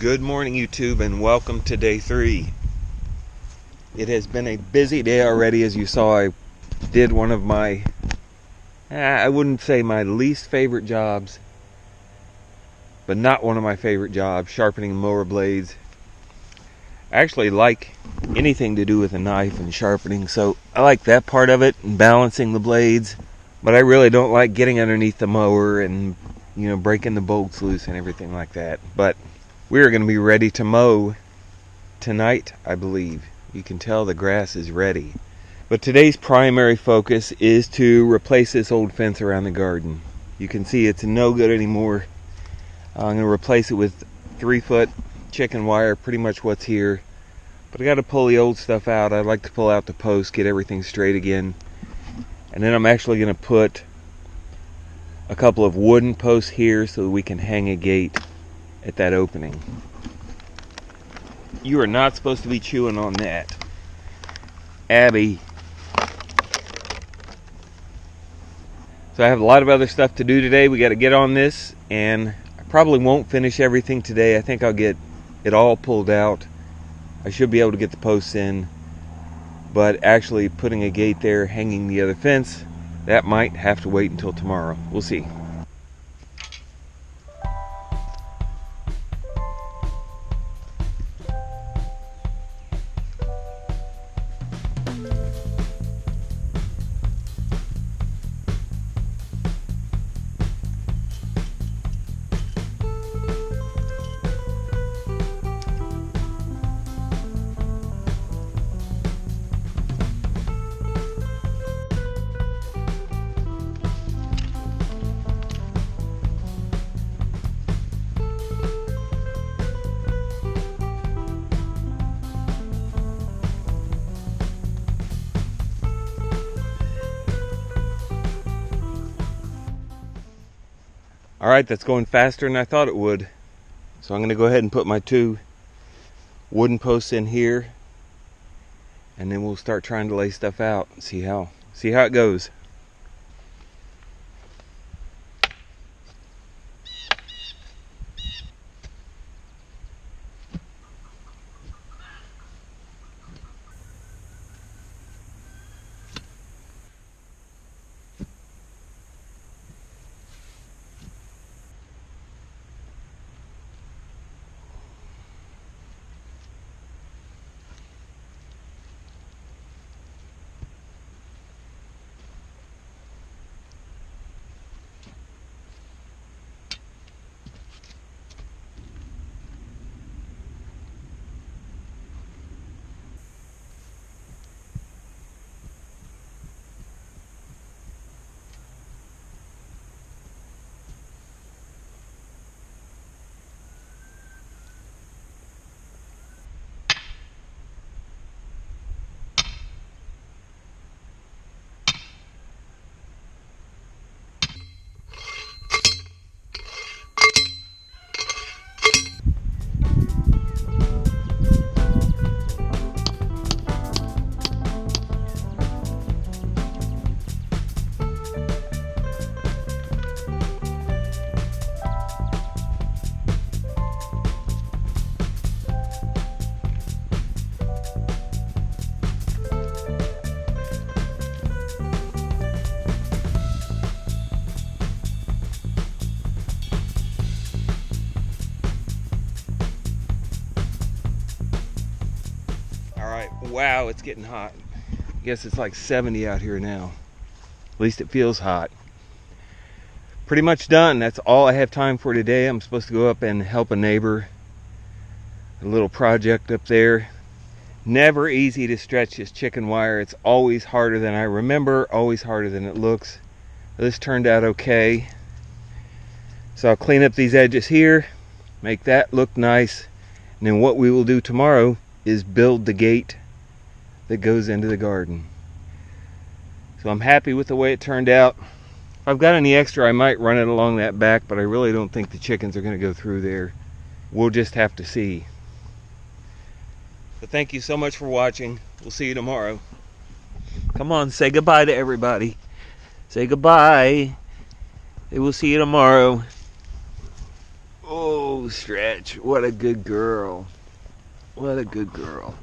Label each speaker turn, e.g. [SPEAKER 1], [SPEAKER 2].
[SPEAKER 1] Good morning, YouTube, and welcome to day 3. It has been a busy day already. As you saw, I did one of my, I wouldn't say my least favorite jobs, but not one of my favorite jobs, sharpening mower blades. I actually like anything to do with a knife and sharpening, so I like that part of it and balancing the blades, but I really don't like getting underneath the mower and, breaking the bolts loose and everything like that. But we are going to be ready to mow tonight, I believe. You can tell the grass is ready. But today's primary focus is to replace this old fence around the garden. You can see it's no good anymore. I'm going to replace it with 3-foot chicken wire, pretty much what's here. But I got to pull the old stuff out. I'd like to pull out the post, get everything straight again. And then I'm actually going to put a couple of wooden posts here so that we can hang a gate at that opening. You are not supposed to be chewing on that, Abby. So I have a lot of other stuff to do today. We got to get on this, and I probably won't finish everything today. I think I'll get it all pulled out. I should be able to get the posts in, but actually putting a gate there, hanging the other fence, that might have to wait until tomorrow. We'll see. Alright, that's going faster than I thought it would. So I'm going to go ahead and put my 2 wooden posts in here, and then we'll start trying to lay stuff out and see how it goes. Wow, it's getting hot. I guess it's like 70 out here now. At least it feels hot. Pretty much done. That's all I have time for today. I'm supposed to go up and help a neighbor. A little project up there. Never easy to stretch this chicken wire. It's always harder than I remember, always harder than it looks. This turned out okay. So I'll clean up these edges here, make that look nice, and then what we will do tomorrow is build the gate that goes into the garden. So I'm happy with the way it turned out. If I've got any extra, I might run it along that back, but I really don't think the chickens are going to go through there. We'll just have to see. But thank you so much for watching. We'll see you tomorrow. Come on, say goodbye to everybody. Say goodbye. We'll see you tomorrow. Oh. Oh, Stretch, what a good girl. What a good girl.